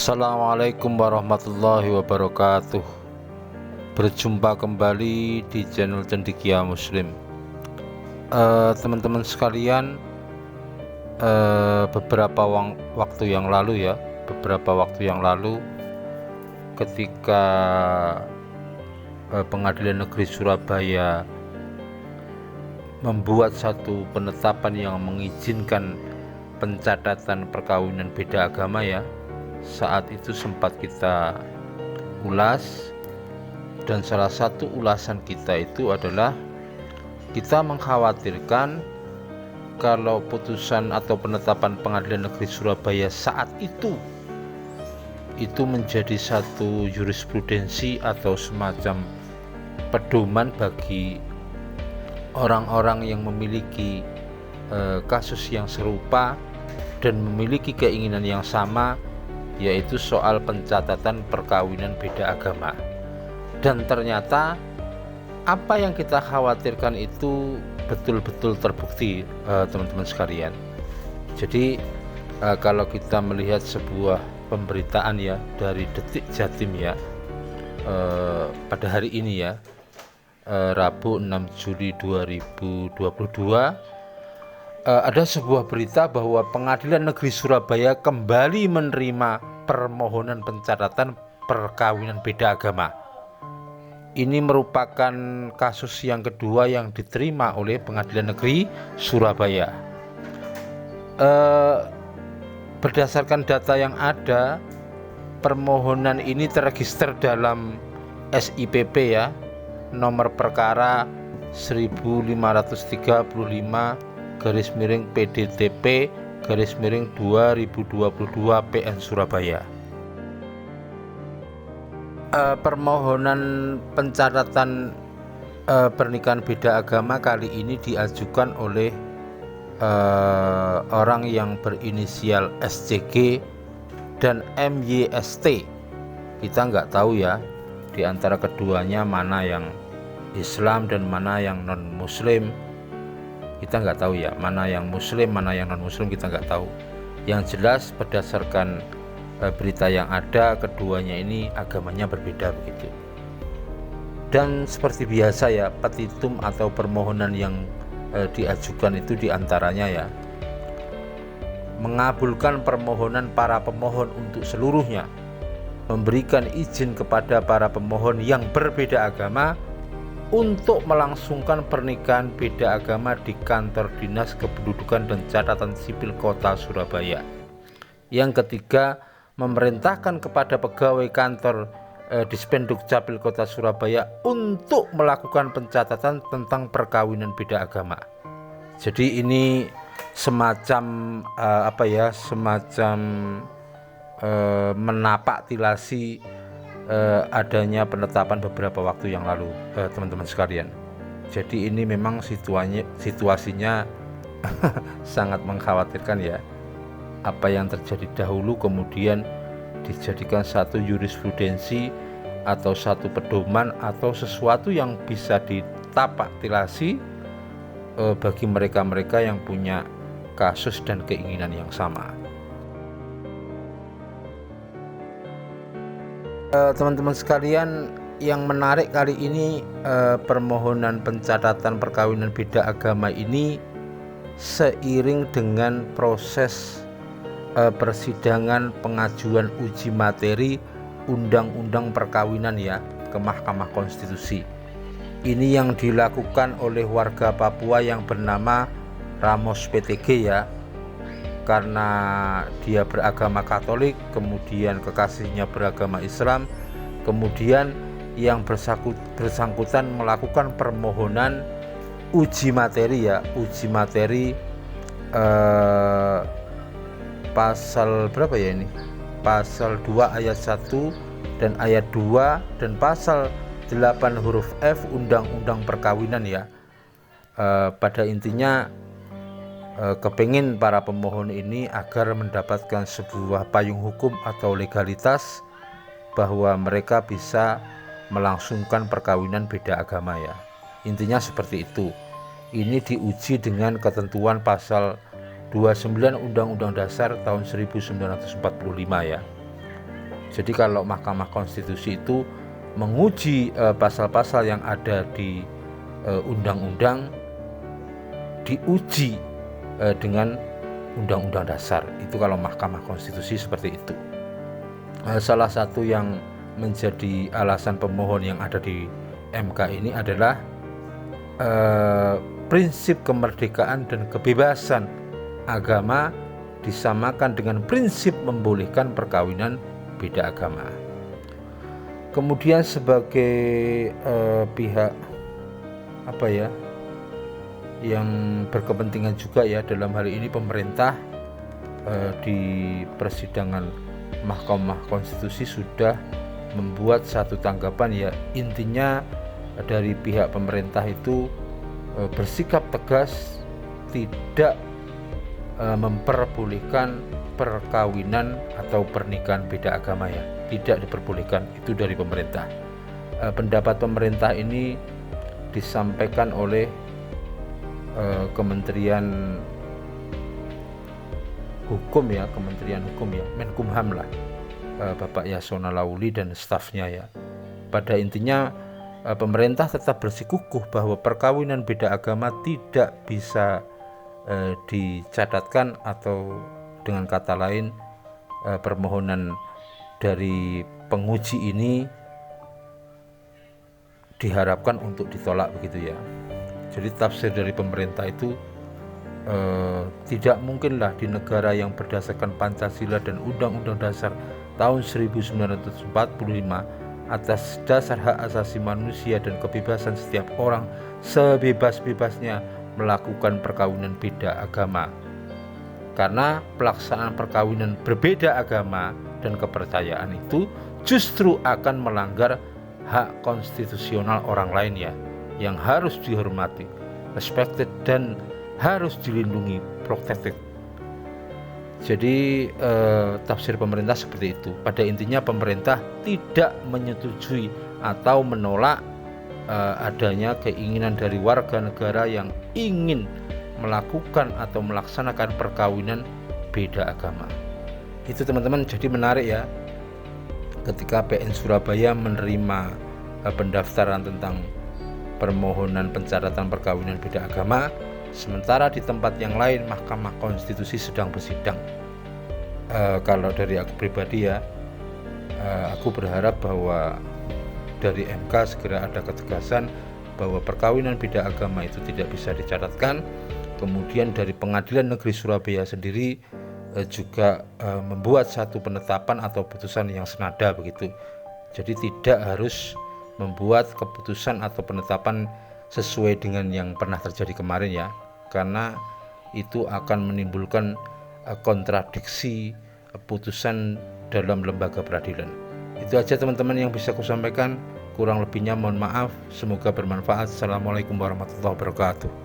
Assalamualaikum warahmatullahi wabarakatuh. Berjumpa kembali di channel Cendekia Muslim. Teman-teman sekalian, beberapa waktu yang lalu ketika Pengadilan Negeri Surabaya membuat satu penetapan yang mengizinkan pencatatan perkawinan beda agama ya, saat itu sempat kita ulas, dan salah satu ulasan kita itu adalah kita mengkhawatirkan kalau putusan atau penetapan Pengadilan Negeri Surabaya saat itu menjadi satu jurisprudensi atau semacam pedoman bagi orang-orang yang memiliki kasus yang serupa dan memiliki keinginan yang sama, yaitu soal pencatatan perkawinan beda agama. Dan ternyata apa yang kita khawatirkan itu betul-betul terbukti, teman-teman sekalian. Jadi kalau kita melihat sebuah pemberitaan ya dari Detik Jatim ya, pada hari ini ya, Rabu 6 Juli 2022, ada sebuah berita bahwa Pengadilan Negeri Surabaya kembali menerima permohonan pencatatan perkawinan beda agama. Ini merupakan kasus yang kedua yang diterima oleh Pengadilan Negeri Surabaya. Berdasarkan data yang ada, permohonan ini terregister dalam SIPP ya, nomor perkara 1500/PDTP/PDTP/2022 PN Surabaya. Permohonan pencatatan pernikahan beda agama kali ini diajukan oleh orang yang berinisial SCG dan MYST. Kita nggak tahu ya di antara keduanya mana yang Islam dan mana yang non Muslim. Kita nggak tahu ya mana yang Muslim mana yang non Muslim, kita nggak tahu. Yang jelas berdasarkan berita yang ada, keduanya ini agamanya berbeda begitu. Dan seperti biasa ya, petitum atau permohonan yang diajukan itu diantaranya ya, mengabulkan permohonan para pemohon untuk seluruhnya, memberikan izin kepada para pemohon yang berbeda agama untuk melangsungkan pernikahan beda agama di kantor Dinas Kependudukan dan Catatan Sipil Kota Surabaya. Yang ketiga, memerintahkan kepada pegawai kantor Dispenduk Capil Kota Surabaya untuk melakukan pencatatan tentang perkawinan beda agama. Jadi ini semacam menapak tilasi adanya penetapan beberapa waktu yang lalu, teman-teman sekalian. Jadi ini memang situasinya sangat mengkhawatirkan ya. Apa yang terjadi dahulu kemudian dijadikan satu jurisprudensi atau satu pedoman atau sesuatu yang bisa ditapak tilasi bagi mereka-mereka yang punya kasus dan keinginan yang sama. Teman-teman sekalian, yang menarik kali ini permohonan pencatatan perkawinan beda agama ini seiring dengan proses persidangan pengajuan uji materi Undang-Undang Perkawinan ya ke Mahkamah Konstitusi. Ini yang dilakukan oleh warga Papua yang bernama Ramos PTG ya, karena dia beragama Katolik, kemudian kekasihnya beragama Islam, kemudian yang bersangkutan melakukan permohonan uji materi ya, uji materi pasal berapa ya ini? Pasal 2 ayat 1 dan ayat 2 dan pasal 8 huruf F Undang-Undang Perkawinan ya. Pada intinya kepingin para pemohon ini agar mendapatkan sebuah payung hukum atau legalitas bahwa mereka bisa melangsungkan perkawinan beda agama ya. Intinya seperti itu. Ini diuji dengan ketentuan pasal 29 Undang-Undang Dasar tahun 1945 ya. Jadi kalau Mahkamah Konstitusi itu menguji pasal-pasal yang ada di undang-undang, diuji dengan undang-undang dasar. Itu kalau Mahkamah Konstitusi seperti itu. Salah satu yang menjadi alasan pemohon yang ada di MK ini adalah prinsip kemerdekaan dan kebebasan agama disamakan dengan prinsip membolehkan perkawinan beda agama. Kemudian sebagai pihak yang berkepentingan juga ya dalam hal ini pemerintah, di persidangan Mahkamah Konstitusi sudah membuat satu tanggapan ya, intinya dari pihak pemerintah itu bersikap tegas tidak memperbolehkan perkawinan atau pernikahan beda agama ya, tidak diperbolehkan, itu dari pemerintah. Pendapat pemerintah ini disampaikan oleh Kementerian Hukum ya, Menkumham lah, Bapak Yasona Lauli dan stafnya ya. Pada intinya pemerintah tetap bersikukuh bahwa perkawinan beda agama tidak bisa dicatatkan, atau dengan kata lain permohonan dari penguji ini diharapkan untuk ditolak begitu ya. Jadi tafsir dari pemerintah itu tidak mungkinlah di negara yang berdasarkan Pancasila dan Undang-Undang Dasar tahun 1945 atas dasar hak asasi manusia dan kebebasan setiap orang sebebas-bebasnya melakukan perkawinan beda agama. Karena pelaksanaan perkawinan berbeda agama dan kepercayaan itu justru akan melanggar hak konstitusional orang lain ya, yang harus dihormati, respected, dan harus dilindungi, protected. Jadi tafsir pemerintah seperti itu. Pada intinya pemerintah tidak menyetujui atau menolak adanya keinginan dari warga negara yang ingin melakukan atau melaksanakan perkawinan beda agama. Itu teman-teman, jadi menarik ya, ketika PN Surabaya menerima pendaftaran tentang permohonan pencatatan perkawinan beda agama, sementara di tempat yang lain Mahkamah Konstitusi sedang bersidang. Kalau dari aku pribadi ya, aku berharap bahwa dari MK segera ada ketegasan bahwa perkawinan beda agama itu tidak bisa dicatatkan. Kemudian dari Pengadilan Negeri Surabaya sendiri juga membuat satu penetapan atau putusan yang senada begitu. Jadi tidak harus membuat keputusan atau penetapan sesuai dengan yang pernah terjadi kemarin ya, karena itu akan menimbulkan kontradiksi putusan dalam lembaga peradilan. Itu aja teman-teman yang bisa aku sampaikan, kurang lebihnya mohon maaf, semoga bermanfaat. Assalamualaikum warahmatullahi wabarakatuh.